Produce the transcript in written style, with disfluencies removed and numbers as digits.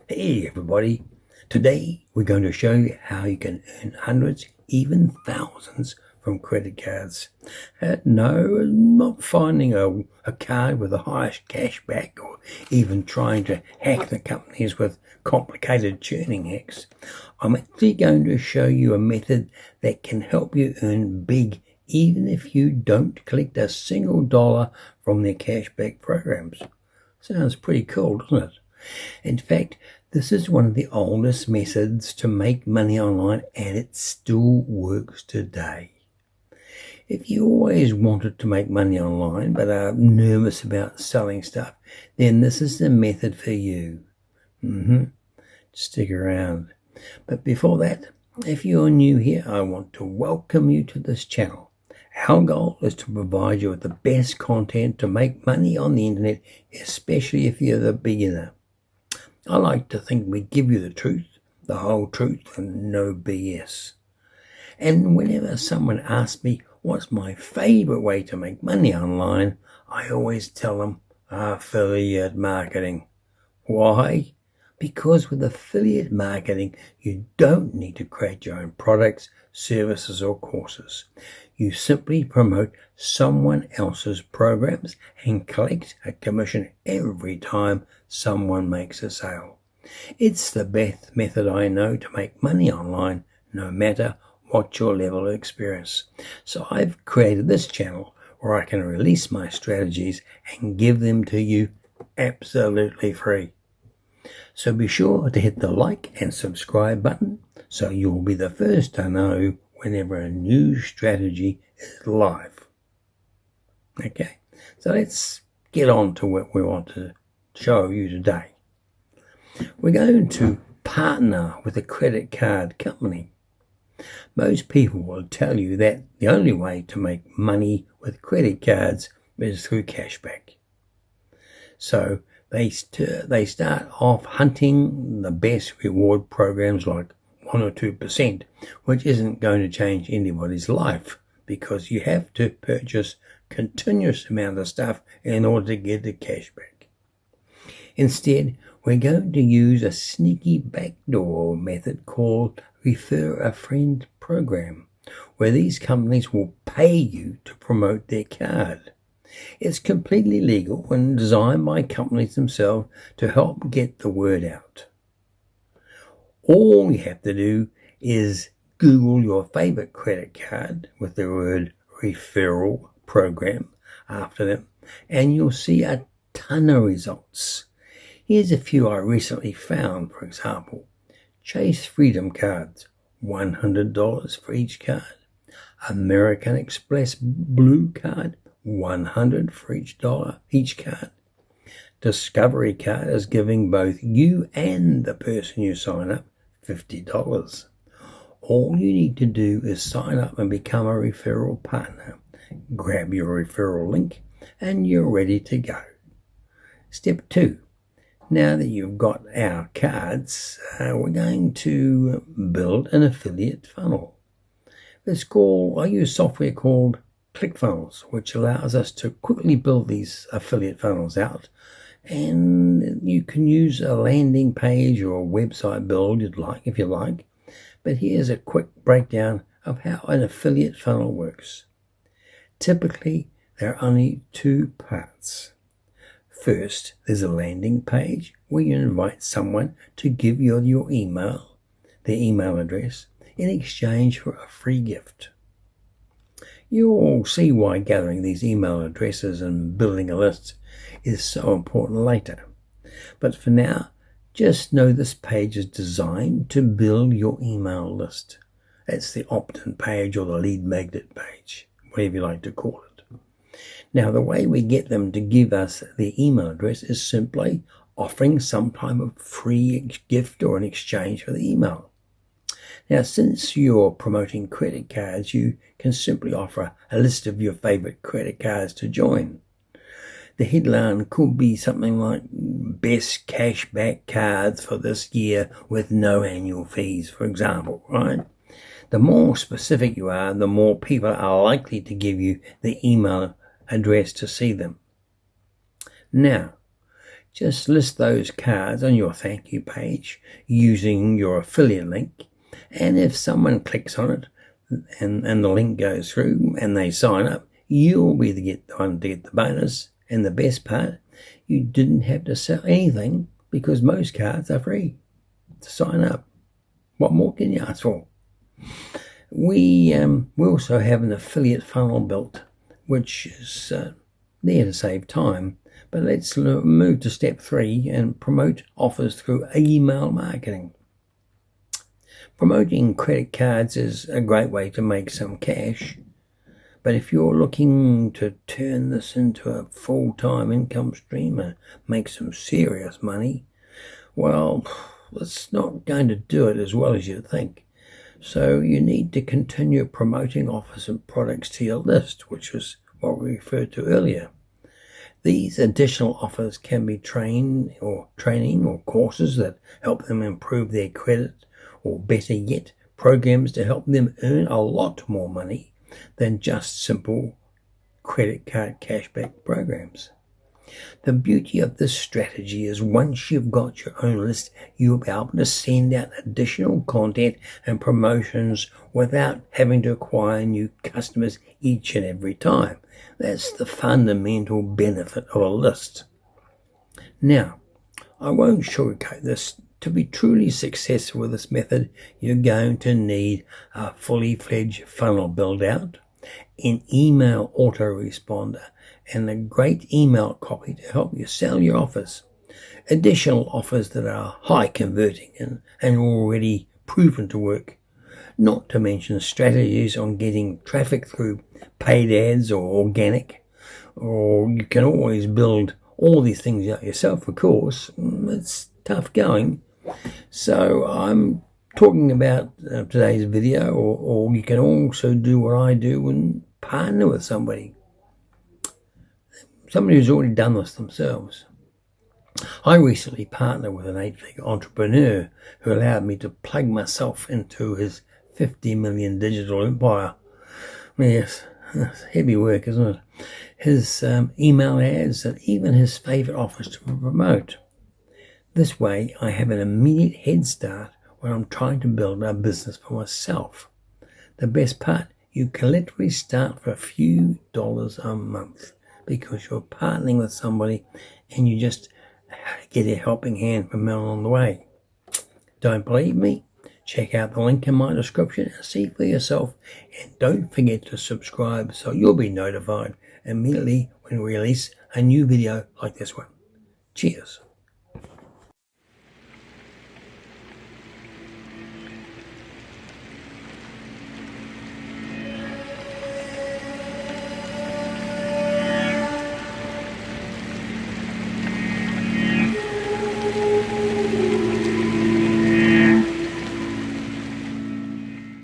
Hey everybody, today we're going to show you how you can earn hundreds, even thousands from credit cards. No, not finding a card with the highest cash back or even trying to hack the companies with complicated churning hacks. I'm actually going to show you a method that can help you earn big even if you don't collect a single dollar from their cashback programs. Sounds pretty cool, doesn't it? In fact, this is one of the oldest methods to make money online and it still works today. If you always wanted to make money online but are nervous about selling stuff, then this is the method for you. Stick around. But before that, if you're new here, I want to welcome you to this channel. Our goal is to provide you with the best content to make money on the internet, especially if you're the beginner. I like to think we give you the truth, the whole truth, and no BS. And whenever someone asks me what's my favorite way to make money online, I always tell them affiliate marketing. Why? Because with affiliate marketing, you don't need to create your own products, services, or courses. You simply promote someone else's programs and collect a commission every time someone makes a sale. It's the best method I know to make money online, no matter what your level of experience. So I've created this channel where I can release my strategies and give them to you absolutely free. So be sure to hit the like and subscribe button so you'll be the first to know whenever a new strategy is live. Okay, so let's get on to what we want to show you today. We're going to partner with a credit card company. Most people will tell you that the only way to make money with credit cards is through cashback. So they start off hunting the best reward programs like 1 or 2%, which isn't going to change anybody's life because you have to purchase continuous amount of stuff in order to get the cashback. Instead, we're going to use a sneaky backdoor method called Refer a Friend program, where these companies will pay you to promote their card. It's completely legal and designed by companies themselves to help get the word out. All you have to do is Google your favorite credit card with the word referral program after them, and you'll see a ton of results. Here's a few I recently found. For example, Chase Freedom cards, $100 for each card. American Express Blue card, $100 for each card. Discovery card is giving both you and the person you sign up $50. All you need to do is sign up and become a referral partner. Grab your referral link and you're ready to go. Step 2. Now that you've got our cards, we're going to build an affiliate funnel. I use software called ClickFunnels, which allows us to quickly build these affiliate funnels out. And you can use a landing page or a website build if you like. But here's a quick breakdown of how an affiliate funnel works. Typically, there are only 2 parts. First, there's a landing page where you invite someone to give you your email, their email address, in exchange for a free gift. You'll see why gathering these email addresses and building a list is so important later. But for now, just know this page is designed to build your email list. That's the opt-in page or the lead magnet page, whatever you like to call it. Now, the way we get them to give us their email address is simply offering some type of free gift or an exchange for the email. Now, since you're promoting credit cards, you can simply offer a list of your favorite credit cards to join. The headline could be something like best cashback cards for this year with no annual fees, for example, right? The more specific you are, the more people are likely to give you the email address to see them. Now, Just list those cards on your thank you page using your affiliate link, and if someone clicks on it and the link goes through and they sign up, you'll be the one to get the bonus. And the best part, you didn't have to sell anything because most cards are free to sign up. What more can you ask for? We also have an affiliate funnel built, which is there to save time. But let's move to step 3 and promote offers through email marketing. Promoting credit cards is a great way to make some cash. But if you're looking to turn this into a full-time income stream and make some serious money, well, it's not going to do it as well as you think. So you need to continue promoting offers and products to your list, which was what we referred to earlier. These additional offers can be training or courses that help them improve their credit, or better yet, programs to help them earn a lot more money than just simple credit card cashback programs. The beauty of this strategy is once you've got your own list, you'll be able to send out additional content and promotions without having to acquire new customers each and every time. That's the fundamental benefit of a list. Now, I won't sugarcoat this. To be truly successful with this method, you're going to need a fully fledged funnel build out, an email autoresponder, and a great email copy to help you sell your offers. Additional offers that are high converting and already proven to work. Not to mention strategies on getting traffic through paid ads or organic. Or you can always build all these things out yourself, of course. It's tough going. So I'm talking about today's video, or you can also do what I do and partner with somebody who's already done this themselves. I recently partnered with an 8-figure entrepreneur who allowed me to plug myself into his 50 million digital empire. Yes, it's heavy work, isn't it? His email ads and even his favorite offers to promote. This way, I have an immediate head start when I'm trying to build a business for myself. The best part, you can literally start for a few dollars a month because you're partnering with somebody and you just get a helping hand from them along the way. Don't believe me? Check out the link in my description and see for yourself. And don't forget to subscribe so you'll be notified immediately when we release a new video like this one. Cheers.